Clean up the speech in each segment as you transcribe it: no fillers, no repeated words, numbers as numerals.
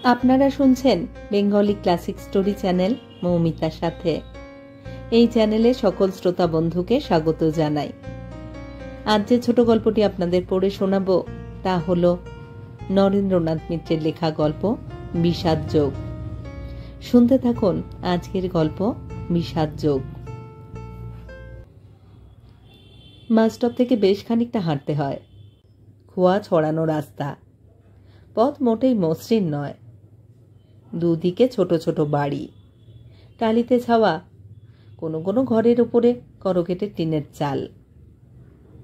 আপনারা শুনছেন Bengali classic story channel মৌমিতার সাথে। এই চ্যানেলে সকল শ্রোতা বন্ধুকে স্বাগত জানাই। আজ যে ছোট গল্পটি আপনাদের পড়ে শোনাবো তা হলো নরেন্দ্রনাথ মিত্রের লেখা গল্প বিষাদ যোগ। শুনতে থাকুন আজকের গল্প বিষাদ যোগ। বাসস্টপ থেকে বেশ খানিকটা হাঁটতে হয়। খোয়া ছড়ানো রাস্তা, পথ মোটেই মসৃণ নয়। দুদিকে ছোট ছোট বাড়ি, টালিতে ছাওয়া, কোনো কোনো ঘরের উপরে করকেটের টিনের চাল।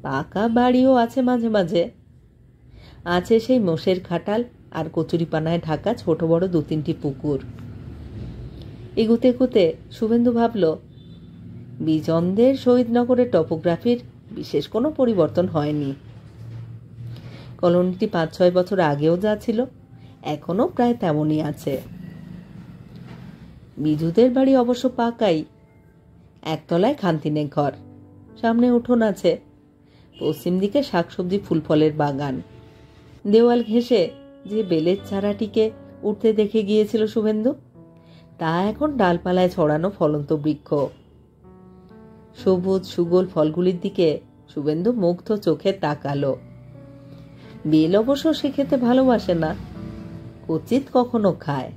পাকা বাড়িও আছে মাঝে মাঝে। আছে সেই মোষের খাটাল আর কচুরিপানায় ঢাকা ছোট বড় দু তিনটি পুকুর। এগুতে এগুতে শুভেন্দু ভাবল, বিজনদের শহীদনগরের টপোগ্রাফির বিশেষ কোনো পরিবর্তন হয়নি। কলোনিটি ৫-৬ বছর আগেও যা ছিল এখনো প্রায় তেমনই আছে। বিজুদের বাড়ি অবশ্য পাকাই। একতলায় খানতিনের ঘর, সামনে উঠোন আছে, পশ্চিম দিকে শাকসবজি ফুল ফলের বাগান। দেওয়াল ঘেঁষে যে বেলের চারাটিকে উঠতে দেখে গিয়েছিল শুভেন্দু, তা এখন ডালপালায় ছড়ানো ফলন্ত বৃক্ষ। সবুজ সুগোল ফলগুলির দিকে শুভেন্দু মুগ্ধ চোখে তাকালো। বেল অবশ্য সে খেতে ভালোবাসে না, কচিত কখনো খায়।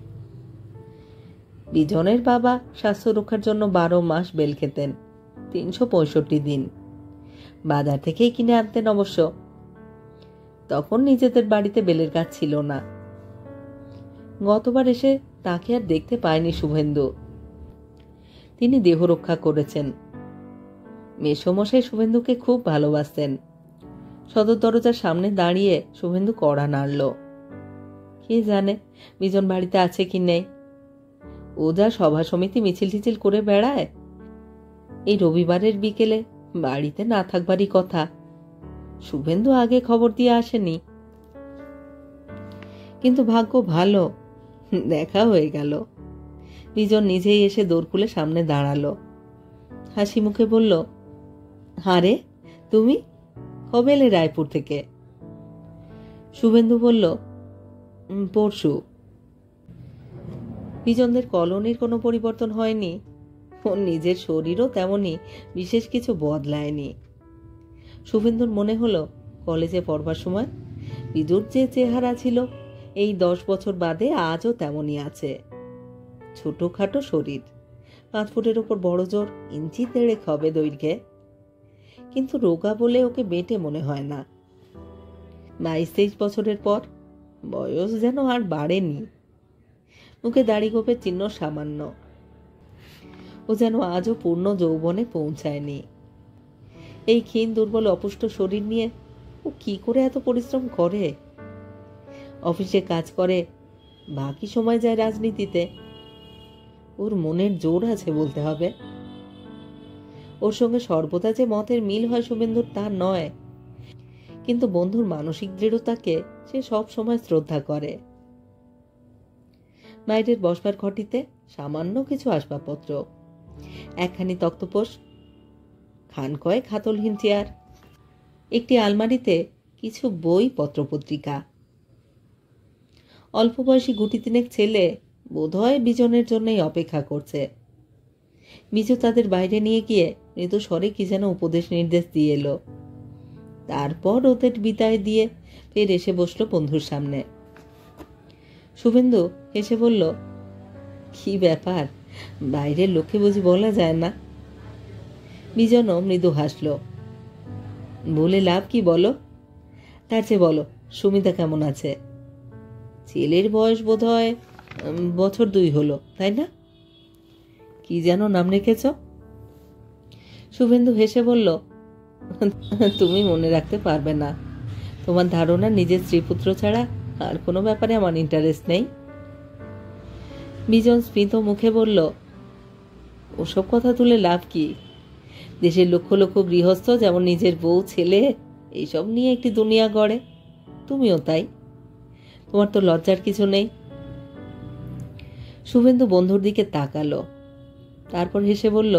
বিজনের বাবা স্বাস্থ্য রক্ষার জন্য 12 মাস বেল খেতেন, 365 দিন। বাজার থেকেই কিনে আনতেন অবশ্য। তখন নিজেদের বাড়িতে বেলের গাছ ছিল না। গতবার এসে তাকে আর দেখতে পায়নি শুভেন্দু। তিনি দেহ রক্ষা করেছেন। মেসোমশাই শুভেন্দুকে খুব ভালোবাসতেন। সদর দরজার সামনে দাঁড়িয়ে শুভেন্দু কড়া নাড়ল। কে জানে বিজন বাড়িতে আছে কি নেই। ও যা সভা সমিতি মিছিল টিছিল করে বেড়ায়, এই রবিবারের বিকেলে বাড়িতে না থাকবারই কথা। শুভেন্দু আগে খবর দিয়ে আসেনি। কিন্তু ভাগ্য ভালো, দেখা হয়ে গেল। বিজন নিজেই এসে দোর খুলে সামনে দাঁড়ালো। হাসি মুখে বলল, হারে তুমি কবে এলে রায়পুর থেকে? শুভেন্দু বলল, পরশু। বিজনদের কলোনির কোনো পরিবর্তন হয়নি। ওর নিজের শরীরও তেমনি বিশেষ কিছু বদলায়নি। শুভেন্দুর মনে হলো কলেজে পড়বার সময় বিজুর যে চেহারা ছিল এই 10 বছর বাদে আজও তেমনই আছে। ছোটখাটো শরীর, 5 ফুটের ওপর বড় জোর, ইঞ্চি 1.5 হবে দৈর্ঘ্যে। কিন্তু রোগা বলে ওকে বেটে মনে হয় না। 22-23 বছরের পর বয়স যেন আর বাড়েনি। মুখে দাড়ি গোপের চিহ্ন সামান্য। ও যেন আজও পূর্ণ যৌবনে পৌঁছায়নি। এই ক্ষীণ দুর্বল অপুষ্ট শরীর নিয়ে ও কি করে এত পরিশ্রম করে? অফিসে কাজ করে, বাকি সময় যায় রাজনীতিতে। ওর মনের জোর আছে বলতে হবে। ওর সঙ্গে সর্বদা যে মতের মিল হয় শুভেন্দুর তা নয়, কিন্তু বন্ধুর মানসিক দৃঢ়তাকে সে সব সময় শ্রদ্ধা করে। বাইরের বসবার ঘটিতে সামান্য কিছু আসবাবপত্র, একখানি তক্তপোষ, খান কয়েক হাতলহীন চেয়ার, একটি আলমারিতে কিছু বই পত্রপত্রিকা। অল্প বয়সী গুটি 3 ছেলে বোধহয় বিজনের জন্যই অপেক্ষা করছে। বিজু তাদের বাইরে নিয়ে গিয়ে মৃদু স্বরে কি যেন উপদেশ নির্দেশ দিয়ে এলো। তারপর ওদের বিদায় দিয়ে ফের এসে বসলো বন্ধুর সামনে। শুভেন্দু হেসে বলল, কি ব্যাপার, বাইরের লোককে বুঝি বলা যায় না? বিজনও মৃদু হাসল। বলে লাভ কি বলো? তার চেয়ে বলো সুমিতা কেমন আছে? ছেলের বয়স বোধহয় বছর 2 হলো, তাই না? কি যেন নাম রেখেছ? শুভেন্দু হেসে বলল, তুমি মনে রাখতে পারবে না। তোমার ধারণা নিজের স্ত্রীপুত্র ছাড়া আর কোনো ব্যাপারে আমার ইন্টারেস্ট নেই। বিজন স্মিত মুখে বলল, ওসব কথা তুলে লাভ কি? দেশের লক্ষ লক্ষ গৃহস্থ যেমন নিজের বউ ছেলে এইসব নিয়ে একটি দুনিয়া গড়ে, তুমিও তাই। তোমার তো লজ্জার কিছু নেই। শুভেন্দু বন্ধুর দিকে তাকালো, তারপর হেসে বলল,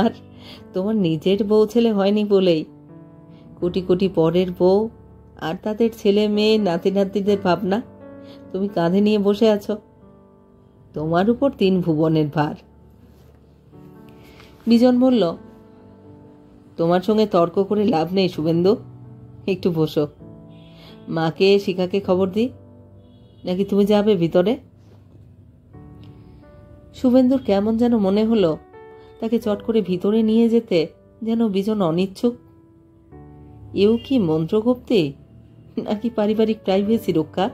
আর তোমার নিজের বউ ছেলে হয়নি বলেই কোটি কোটি পরের বউ আর তাদের ছেলে মেয়ে নাতি নাতিদের ভাবনা তুমি কাঁধে নিয়ে বসে আছো। তোমার উপর 3 ভুবনের ভার। বিজন বলল, তোমার সঙ্গে তর্ক করে লাভ নেই শুভেন্দু, একটু বসো। মাকে শিখাকে খবর দিই, নাকি তুমি যাবে ভিতরে? শুভেন্দুর কেমন যেন মনে হলো তাকে চট করে ভিতরে নিয়ে যেতে যেন বিজন অনিচ্ছুক। এও কি মন্ত্রগুপ্তি, নাকি পারিবারিক প্রাইভেসি রক্ষা?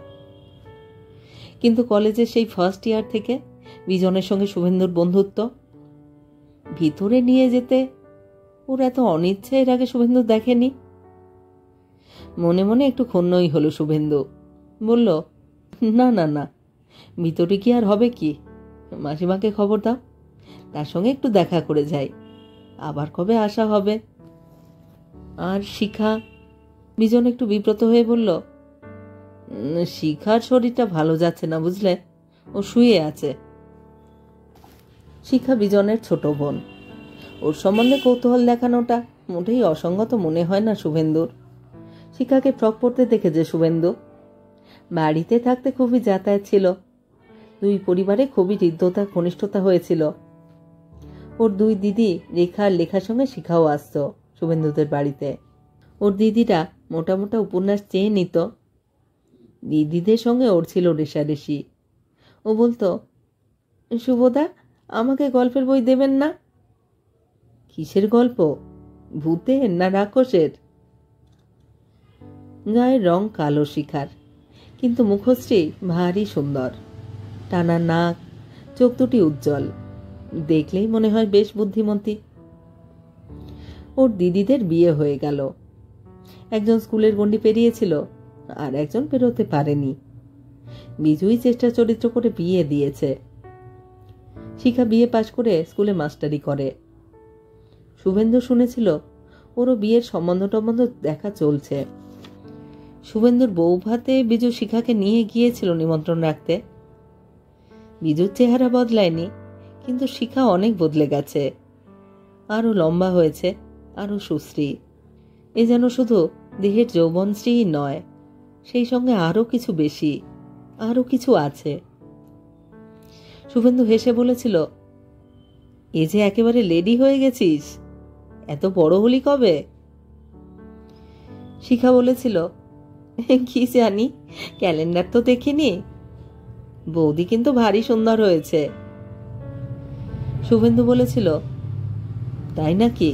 কিন্তু কলেজের সেই ফার্স্ট ইয়ার থেকে বিজনের সঙ্গে শুভেন্দুর বন্ধুত্ব, ভিতরে নিয়ে যেতে ওর এত অনিচ্ছে এর আগে শুভেন্দু দেখেনি। মনে মনে একটু ক্ষুণ্ণই হলো শুভেন্দু। বলল, না না না, ভিতরে কি আর হবে কি? মাসিমাকে খবর দাও, তার সঙ্গে একটু দেখা করে যাই, আবার কবে আসা হবে। আর শিখা? বিজন একটু বিব্রত হয়ে বলল, শিখার শরীরটা ভালো যাচ্ছে না বুঝলে, ও শুয়ে আছে। শিখা বিজনের ছোট বোন, ওর সম্বন্ধে কৌতূহল দেখানোটা মোটেই অসঙ্গত মনে হয় না শুভেন্দুর। শিখাকে ফ্রক পরতে দেখেছে শুভেন্দু। বাড়িতে থাকতে খুবই যাতায়াত ছিল, 2 পরিবারে খুবই হৃদ্যতা ঘনিষ্ঠতা হয়েছিল। ওর 2 দিদি রেখা আর লেখার সঙ্গে শিখাও আসত শুভেন্দুদের বাড়িতে। ওর দিদিরা মোটা মোটা উপন্যাস চেয়ে নিত। দিদিদের সঙ্গে ওর ছিল রেশারেশি। ও বলতো, শুভদা আমাকে গল্পের বই দেবেন না? কিসের গল্প, ভূতের না রাক্ষসের? গায়ের রং কালো শিখার, কিন্তু মুখশ্রী ভারী সুন্দর। টানা নাক, চোখ দুটি উজ্জ্বল, দেখলেই মনে হয় বেশ বুদ্ধিমতী। ওর দিদিদের বিয়ে হয়ে গেল। একজন স্কুলের গণ্ডি পেরিয়েছিল, আর একজন পেরোতে পারেনি। বিজুই চেষ্টা চরিত্র করে বিয়ে দিয়েছে। শিখা বিয়ে পাশ করে স্কুলে মাস্টারি করে। শুভেন্দু শুনেছিল ওরও বিয়ের সম্বন্ধ টম্বন্ধ দেখা চলছে। শুভেন্দুর বউ ভাতে বিজু শিখাকে নিয়ে গিয়েছিল নিমন্ত্রণ রাখতে। বিজুর চেহারা বদলায়নি, কিন্তু শিখা অনেক বদলে গেছে। আরো লম্বা হয়েছে, আরো সুশ্রী। এ যেন শুধু দেহের যৌবনশ্রীই নয়, সেই সঙ্গে আরো কিছু বেশি, আরো কিছু আছে। শুভেন্দু হেসে বলেছিল, এ যে একেবারে লেডি হয়ে গেছিস, এত বড় হলি কবে? শিখা বলেছিল, কি জানি, ক্যালেন্ডার তো দেখিনি। বৌদি কিন্তু ভারী সুন্দর হয়েছে। শুভেন্দু বলেছিল, তাই নাকি?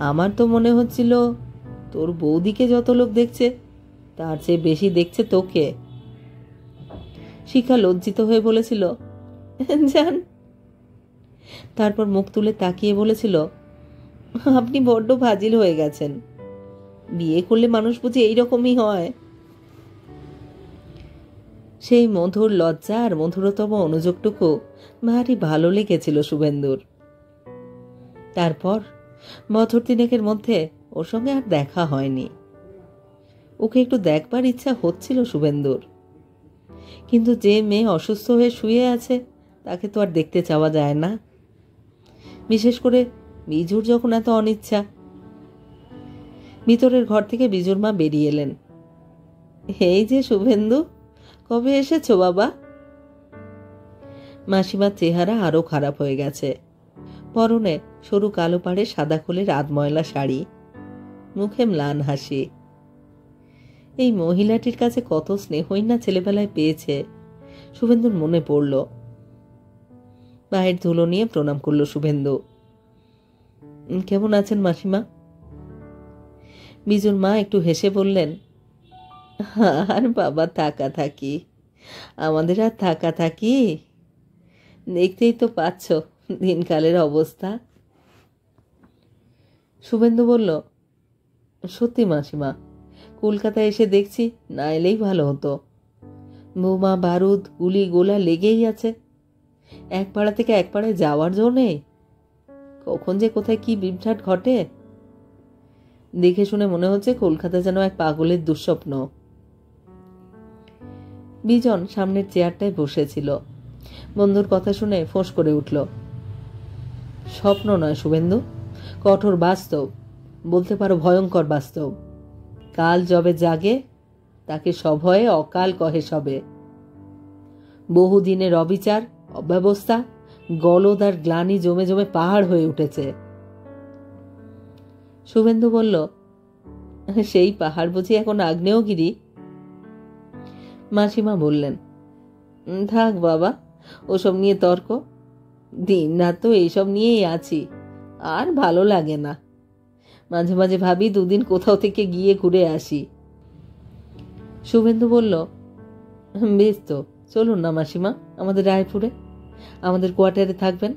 আমার তো মনে হচ্ছিল তোর বৌদিকে যত লোক দেখছে তার চেয়ে বেশি দেখছে তোকে। শিখা লজ্জিত হয়ে বলেছিল, জান। তারপর মুখ তুলে তাকিয়ে বলেছিল, আপনি বড্ড ফাজিল হয়ে গেছেন। বিয়ে করলে মানুষ বুঝি এইরকমই হয়? সেই মধুর লজ্জা আর মধুরতম অনুযোগটুকু ভারী ভালো লেগেছিল শুভেন্দুর। তারপর বছর 3 মধ্যে ওর সঙ্গে আর দেখা হয়নি। ওকে একটু দেখবার ইচ্ছা হচ্ছিল শুভেন্দুর, কিন্তু যে মেয়ে অসুস্থ হয়ে শুয়ে আছে তাকে তো আর দেখতে চাওয়া যায় না, বিশেষ করে বিজুর যখন এত অনিচ্ছা। ভিতরের ঘর থেকে বিজুর মা বেরিয়ে এলেন। এই যে শুভেন্দু, কবে এসেছো বাবা? মাসিমার চেহারা আরো খারাপ হয়ে গেছে। পরনে সরু কালো পাড়ে সাদা খোলের আধময়লা শাড়ি, মুখে ম্লান হাসি। এই মহিলাটির কাছে কত স্নেহই না ছেলেবেলায় পেয়েছে শুভেন্দুর মনে পড়ল। পায়ের ধুলো নিয়ে প্রণাম করল শুভেন্দু। কেমন আছেন মাসিমা? বিজুর মা একটু হেসে বললেন, আর বাবা থাকা থাকি, আমাদের আর থাকা থাকি, দেখতেই তো পাচ্ছ দিনকালের অবস্থা। শুভেন্দু বলল, সত্যি মাসিমা, কলকাতায় এসে দেখছি না এলেই ভালো হতো। বোমা বারুদ গুলি গোলা লেগেই আছে, এক পাড়া থেকে এক পাড়ায় যাওয়ার জো নেই। কখন যে কোথায় কি বিভ্রাট ঘটে, দেখে শুনে মনে হচ্ছে কলকাতা যেন এক পাগলের দুঃস্বপ্ন। বিজন সামনের চেয়ারটায় বসেছিল। বন্ধুর কথা শুনে ফোঁস করে উঠল, স্বপ্ন নয় শুভেন্দু, কঠোর বাস্তব, বলতে পারো ভয়ঙ্কর বাস্তব। কাল যবে জাগে তাকে সভয়ে অকাল কহে সবে। বহুদিনের অবিচার, অব্যবস্থা, গলদ আর গ্লানি জমে জমে পাহাড় হয়ে উঠেছে। শুভেন্দু বলল, সেই পাহাড় বুঝি এখন আগ্নেয়গিরি? মাসিমা বললেন, থাক বাবা, ওসব নিয়ে তর্ক। দিন রাত তো এইসব নিয়েই আছি, আর ভালো লাগে না। মাঝে মাঝে ভাবি দুদিন কোথাও থেকে গিয়ে ঘুরে আসি। শুভেন্দু বলল, বেশ তো, চলুন না মাসিমা আমাদের রায়পুরে, আমাদের কোয়ার্টারে থাকবেন।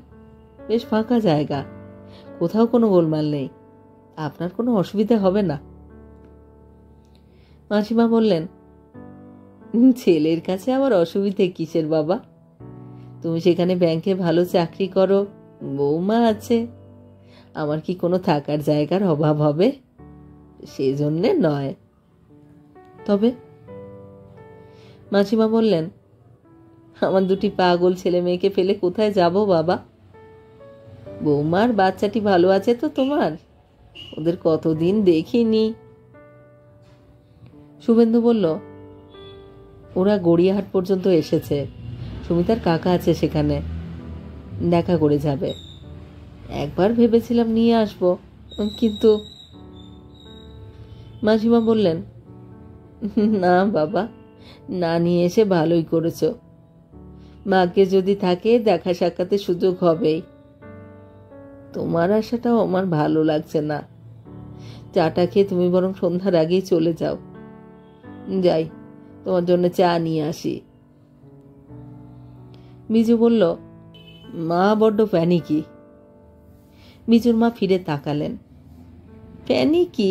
বেশ ফাঁকা জায়গা, কোথাও কোনো গোলমাল নেই, আপনার কোনো অসুবিধা হবে না। মাসিমা বললেন, ছেলের কাছে আবার অসুবিধে কিসের বাবা? তুমি সেখানে ব্যাংকে ভালো চাকরি করো, বৌমা আছে, আমার কি কোনো থাকার জায়গার অভাব হবে? সেজন্যে নয়। তবে মাসিমা বললেন, আমার দুটি পাগল ছেলে মেয়েকে ফেলে কোথায় যাব বাবা? বৌমার বাচ্চাটি ভালো আছে তো তোমার? ওদের কতদিন দেখিনি। শুভেন্দু বলল, ওরা গড়িয়াহাট পর্যন্ত এসেছে, সুমিতার কাকা আছে সেখানে, দেখা করে যাবে। একবার ভেবেছিলাম নিয়ে আসব, কিন্তু। মাসিমা বললেন, না বাবা, না নিয়ে এসে ভালোই করেছ। মাকে যদি থাকে দেখা সাক্ষাতের সুযোগ হবেই। তোমার আশাটাও আমার ভালো লাগছে না। চাটা খেয়ে তুমি বরং সন্ধ্যার আগেই চলে যাও। যাই, তোমার জন্য চা নিয়ে আসি। বিজু বলল, মা বড্ড প্যানিকি। বিজুর মা ফিরে তাকালেন। প্যানিকি?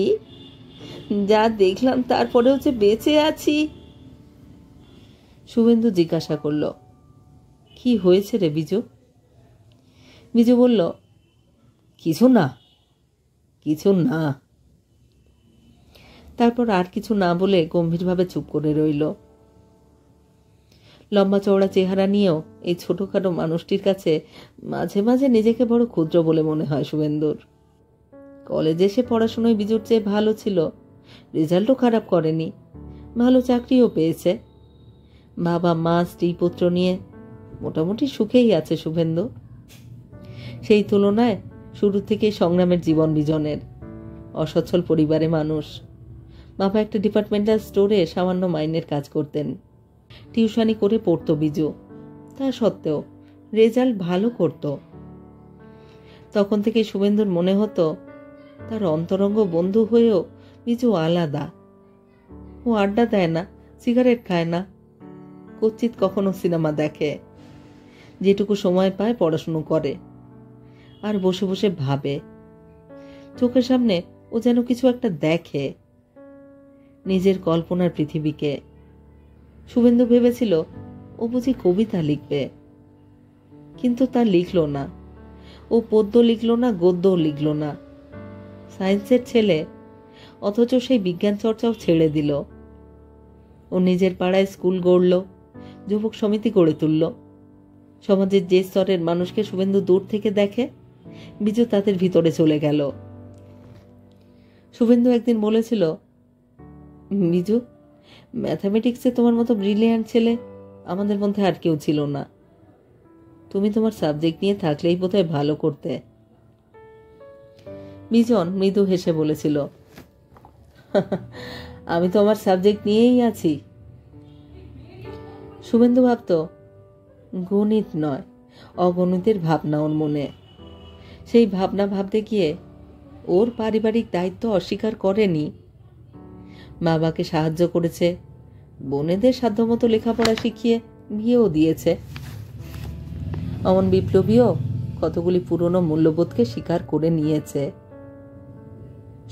যা দেখলাম তারপরেও যে বেঁচে আছি। শুভেন্দু জিজ্ঞাসা করল, কি হয়েছে রে বিজু? বিজু বলল, কিছু না, কিছু না। তারপর আর কিছু না বলে গম্ভীরভাবে চুপ করে রইল। লম্বা চওড়া চেহারা নিয়েও এই ছোটখাটো মানুষটির কাছে মাঝে মাঝে নিজেকে বড় ক্ষুদ্র বলে মনে হয় শুভেন্দুর। কলেজে সে পড়াশোনায় বিজুর চেয়ে ভালো ছিল, রেজাল্টও খারাপ করেনি, ভালো চাকরিও পেয়েছে। বাবা মা স্ত্রী পুত্র নিয়ে মোটামুটি সুখেই আছে শুভেন্দু। সেই তুলনায় শুরু থেকেই সংগ্রামের জীবন বিজনের। অসচ্ছল পরিবারে মানুষ। বাবা একটা ডিপার্টমেন্টাল স্টোরে সামান্য মাইনের কাজ করতেন। টিউশনি করে পড়তো বিজু, তা সত্ত্বেও রেজাল্ট ভালো করত। তখন থেকে শুভেন্দুর মনে হতো তার অন্তরঙ্গ বন্ধু হয়েও বিজু আলাদা। ও আড্ডা দেয় না, সিগারেট খায় না, কচ্চিৎ কখনো সিনেমা দেখে। যেটুকু সময় পায় পড়াশুনো করে আর বসে বসে ভাবে। চোখের সামনে ও যেন কিছু একটা দেখে, নিজের কল্পনার পৃথিবীকে। শুভেন্দু ভেবেছিল ও বুঝি কবিতা লিখবে, কিন্তু তা লিখল না। ও পদ্য লিখল না, গদ্যও লিখল না। সায়েন্সের ছেলে, অথচ সেই বিজ্ঞান চর্চাও ছেড়ে দিল। ও নিজের পাড়ায় স্কুল গড়ল, যুবক সমিতি গড়ে তুলল। সমাজের যে স্তরের মানুষকে শুভেন্দু দূর থেকে দেখে, বিজু তাদের ভিতরে চলে গেল। শুভেন্দু একদিন বলেছিল, বিজু, ম্যাথামেটিক্সে তোমার মতো ব্রিলিয়ান্ট ছেলে আমাদের মধ্যে আর কেউ ছিল না। তুমি তোমার সাবজেক্ট নিয়ে থাকলেই বোধহয় ভালো করতে। বিজন মৃদু হেসে বলেছিল, আমি তো আমার সাবজেক্ট নিয়েই আছি। শুভেন্দু ভাবত, গণিত নয়, অগণিতের ভাবনা ওর মনে। সেই ভাবনা ভাবতে গিয়ে ওর পারিবারিক দায়িত্ব অস্বীকার করেনি। বাবাকে সাহায্য করেছে, বোনেদের সাধ্যমতো লেখাপড়া শিখিয়ে বিয়েও দিয়েছে। অমন বিপ্লবীও কতগুলি পুরনো মূল্যবোধকে স্বীকার করে নিয়েছে।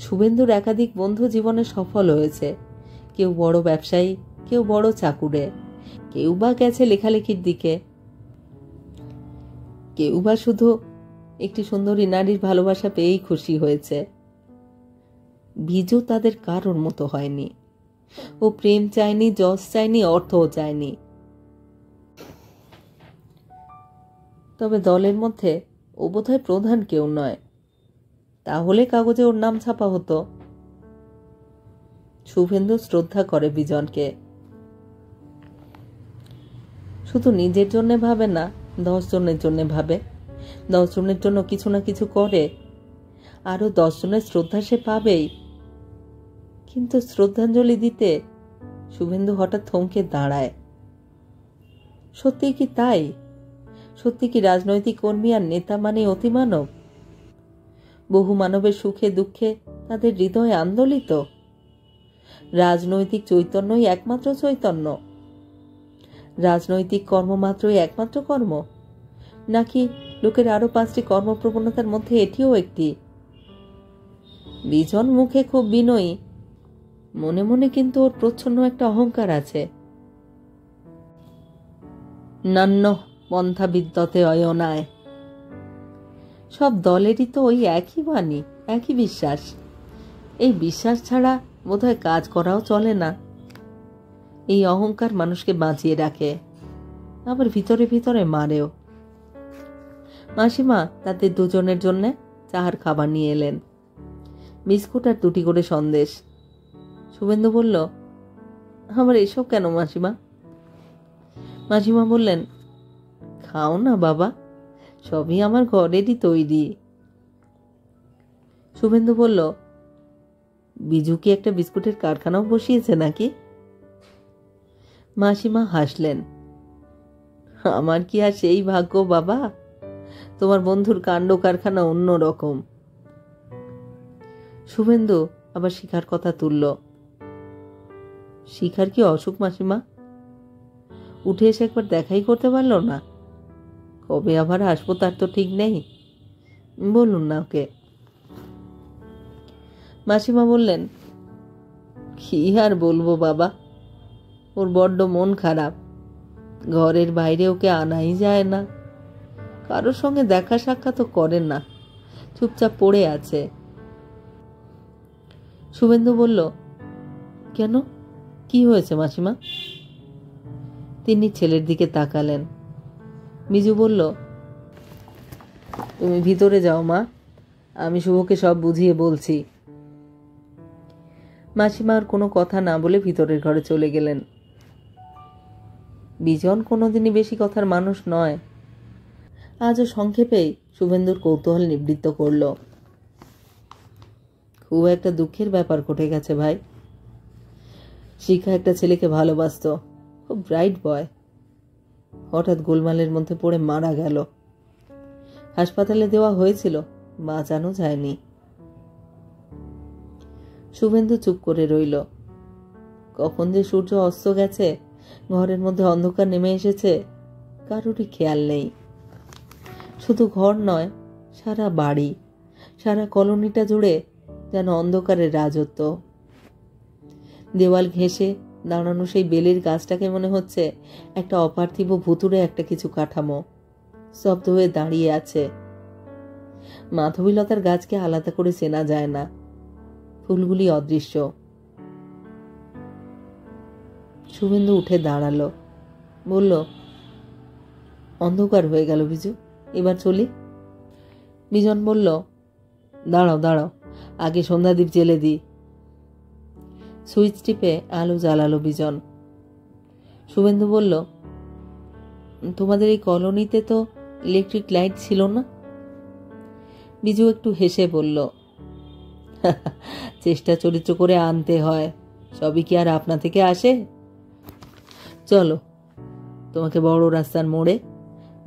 শুভেন্দুর একাধিক বন্ধু জীবনে সফল হয়েছে। কেউ বড় ব্যবসায়ী, কেউ বড় চাকুরে, কেউ বা গেছে লেখালেখির দিকে, কেউ বা শুধু একটি সুন্দরী নারীর ভালোবাসা পেয়েই খুশি হয়েছে। বিজু তাদের কারোর মতো হয়নি। ও প্রেম চায়নি, যশ চায়নি, অর্থও চায়নি। তবে দলের মধ্যে ও বোধহয় প্রধান কেউ নয়, তাহলে কাগজে ওর নাম ছাপা হতো। শুভেন্দু শ্রদ্ধা করে বিজনকে। শুধু নিজের জন্য ভাবে না, 10 জনের জন্য ভাবে। 10 জনের জন্য কিছু না কিছু করে, আরো 10 জনের শ্রদ্ধা সে পাবেই। কিন্তু শ্রদ্ধাঞ্জলি দিতে শুভেন্দু হঠাৎ থমকে দাঁড়ায়। সত্যি কি তাই? সত্যি কি রাজনৈতিক কর্মী আর নেতা মানে অতিমানব? বহু মানবের সুখে দুঃখে তাদের হৃদয় আন্দোলিত? রাজনৈতিক চৈতন্যই একমাত্র চৈতন্য? রাজনৈতিক কর্ম মাত্রই একমাত্র কর্ম, নাকি লোকের আরো 5টি কর্মপ্রবণতার মধ্যে এটিও একটি? বিজন মুখে খুব বিনয়ী, মনে মনে কিন্তু ওর প্রচ্ছন্ন একটা অহংকার আছে। নান্য পন্থা বিদ্যতে অয়নায়। সব দলেরই তো ওই একই বাণী, একই বিশ্বাস। এই বিশ্বাস ছাড়া বোধহয় কাজ করাও চলে না। এই অহংকার মানুষকে বাঁচিয়ে রাখে, আবার ভিতরে ভিতরে মারেও। মাসিমা তাদের দুজনের জন্য চাহার খাবার নিয়ে এলেন, বিস্কুট আর 2টি করে সন্দেশ। শুভেন্দু বলল, আমার এসব কেন মাসিমা? মাসিমা বললেন, খাও না বাবা, সবই আমার ঘরেরই তৈরি। শুভেন্দু বলল, বিজু কি একটা বিস্কুটের কারখানাও বসিয়েছে নাকি? মাসিমা হাসলেন, আমার কি আর সেই ভাগ্য বাবা? তোমার বন্ধুর কাণ্ড কারখানা অন্য রকম। শুভেন্দু আবার শিখার কথা তুলল। শিখার কি অসুখ মাসিমা? উঠে এসে একবার দেখাই করতে পারল না? কবে আবার আসবো তার তো ঠিক নেই। বলুন না ওকে। মাসিমা বললেন, কি আর বলবো বাবা, ওর বড্ড মন খারাপ। ঘরের বাইরে ওকে আনাই যায় না, কারোর সঙ্গে দেখা সাক্ষাৎ করেন না, চুপচাপ পড়ে আছে। শুভেন্দু বলল, কেন, কি হয়েছে মাসিমা? তিনি ছেলের দিকে তাকালেন। মিজু বলল, তুমি ভিতরে যাও মা, আমি শুভকে সব বুঝিয়ে বলছি। মাসিমা আর কোনো কথা না বলে ভিতরের ঘরে চলে গেলেন। বিজন কোনোদিনই বেশি কথার মানুষ নয়। আজও সংক্ষেপেই শুভেন্দুর কৌতূহল নিবৃত্ত করল। খুব একটা দুঃখের ব্যাপার ঘটে গেছে ভাই। শিখা একটা ছেলেকে ভালোবাসত, খুব ব্রাইট বয়, হঠাৎ গোলমালের মধ্যে পড়ে মারা গেল। হাসপাতালে দেওয়া হয়েছিল, বাঁচানো যায়নি। শুভেন্দু চুপ করে রইল। কখন যে সূর্য অস্ত গেছে, ঘরের মধ্যে অন্ধকার নেমে এসেছে, কারোরই খেয়াল নেই। শুধু ঘর নয়, সারা বাড়ি, সারা কলোনিটা জুড়ে যেন অন্ধকারের রাজত্ব। দেওয়াল ঘেঁষে দাঁড়ানো সেই বেলের গাছটাকে মনে হচ্ছে একটা অপার্থিব ভুতুড়ে একটা কিছু কাঠামো, স্তব্ধ হয়ে দাঁড়িয়ে আছে। মাধবীলতার গাছকে আলাদা করে চেনা যায় না, ফুলগুলি অদৃশ্য। শুভেন্দু উঠে দাঁড়ালো, বলল, অন্ধকার হয়ে গেল বিজু, এবার চলি। বিজন বলল, দাঁড়াও দাঁড়াও, আগে সন্ধ্যাদীপ জ্বেলে দিই। সুইচ টিপে আলো জ্বালালো বিজন। শুভেন্দু বলল, তোমাদের এই কলোনিতে তো ইলেকট্রিক লাইট ছিল না? বিজু একটু হেসে বলল, চেষ্টা চরিত্র করে আনতে হয়, সবই কি আর আপনা থেকে আসে? চলো, তোমাকে বড় রাস্তার মোড়ে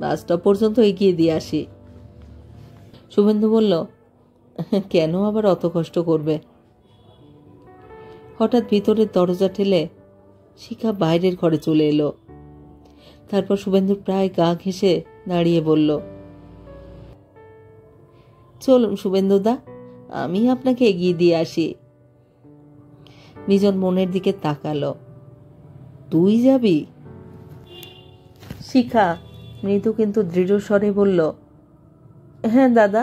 বাস স্টপ পর্যন্ত এগিয়ে দিয়ে আসি। শুভেন্দু বলল, কেন আবার অত কষ্ট করবে? হঠাৎ ভিতরের দরজা ঠেলে শিখা বাইরের ঘরে চলে এলো। তারপর শুভেন্দু প্রায় গা ঘেঁষে দাঁড়িয়ে বলল, চলুন শুভেন্দুদা, আমি আপনাকে এগিয়ে দিয়ে আসি। বিজন মনের দিকে তাকালো, তুই যাবি? শিখা মৃদু কিন্তু দৃঢ় স্বরে বলল, হ্যাঁ দাদা,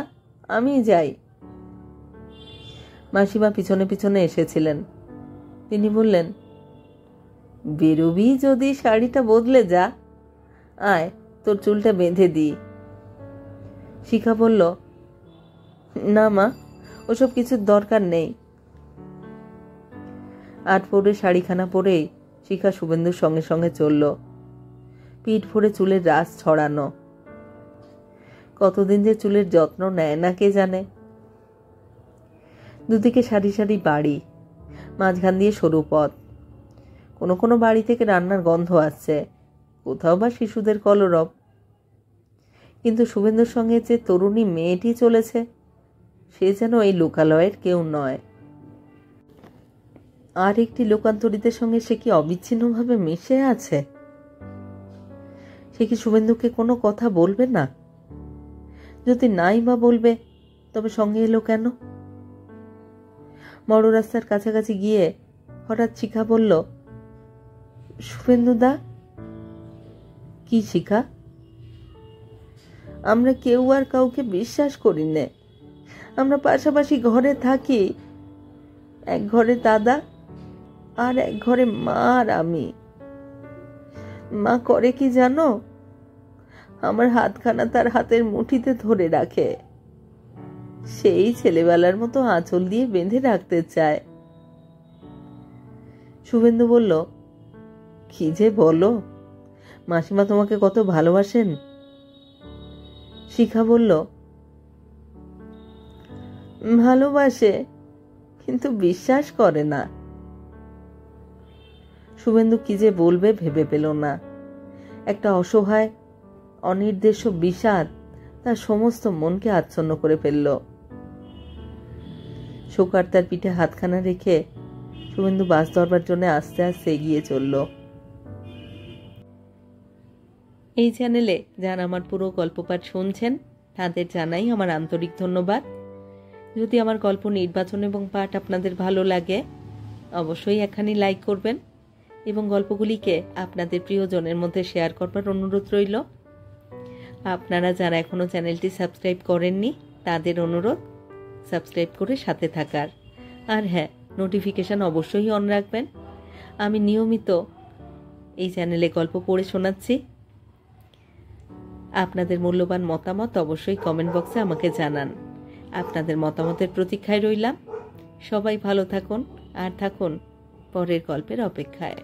আমি যাই। মাসিমা পিছনে পিছনে এসেছিলেন। তিনি বললেন, বেরোবি যদি শাড়িটা বদলে যা, আয় তোর চুলটা বেঁধে দিই। শিখা বলল, না মা, ওসব কিছুর দরকার নেই। 8 শাড়িখানা পরেই শিখা শুভেন্দুর সঙ্গে সঙ্গে চলল। পিঠ ভরে চুলের রাশ ছড়ানো। কতদিন যে চুলের যত্ন নেয় না কে জানে। দুদিকে সারি সারি বাড়ি, মাঝখান দিয়ে সরু পথ। কোনো কোনো বাড়ি থেকে রান্নার গন্ধ আসছে, কোথাও বা শিশুদের কলরব। কিন্তু শুভেন্দুর সঙ্গে যে তরুণী মেয়েটি চলেছে, সে যেন এই লোকালয়ের কেউ নয়। আর একটি লোকান্তরিতের সঙ্গে সে কি অবিচ্ছিন্নভাবে মিশে আছে? সে কি শুভেন্দুকে কোনো কথা বলবে না? যদি নাই বা বলবে, তবে সঙ্গে এলো কেন? বড় রাস্তার কাছাকাছি গিয়ে হঠাৎ শিখা বলল, শুভেন্দুদা। কি শিখা? আমরা কেউ আর কাউকে বিশ্বাস করি না। আমরা পাশাপাশি ঘরে থাকি, এক ঘরে দাদা আর এক ঘরে মা আর আমি। মা করে কি জানো? আমার হাতখানা তার হাতের মুঠিতে ধরে রাখে, সেই ছেলেবেলার মতো আঁচল দিয়ে বেঁধে রাখতে চায়। শুভেন্দু বলল, কি যে বলো, মাসিমা তোমাকে কত ভালোবাসেন। শিখা বলল, ভালোবাসে, কিন্তু বিশ্বাস করে না। শুভেন্দু কি যে বলবে ভেবে পেল না। একটা অসহায় অনির্দেশ্য বিষাদ তার সমস্ত মনকে আচ্ছন্ন করে ফেলল। শোকার তার পিঠে হাতখানা রেখে শুভেন্দু বাস ধরবার জন্য আস্তে আস্তে এগিয়ে চলল। এই চ্যানেলে যারা আমার পুরো গল্পপাঠ শুনছেন, তাদের জানাই আমার আন্তরিক ধন্যবাদ। যদি আমার গল্প নির্বাচন এবং পাঠ আপনাদের ভালো লাগে, অবশ্যই একখানি লাইক করবেন এবং গল্পগুলিকে আপনাদের প্রিয়জনের মধ্যে শেয়ার করবার অনুরোধ রইল। আপনারা যারা এখনও চ্যানেলটি সাবস্ক্রাইব করেননি, তাদের অনুরোধ সাবস্ক্রাইব করে সাথে থাকার। আর হ্যাঁ, নোটিফিকেশান অবশ্যই অন রাখবেন। আমি নিয়মিত এই চ্যানেলে গল্প পড়ে শোনাচ্ছি। আপনাদের মূল্যবান মতামত অবশ্যই কমেন্ট বক্সে আমাকে জানান। আপনাদের মতামতের প্রতীক্ষায় রইলাম। সবাই ভালো থাকুন আর থাকুন পরের গল্পের অপেক্ষায়।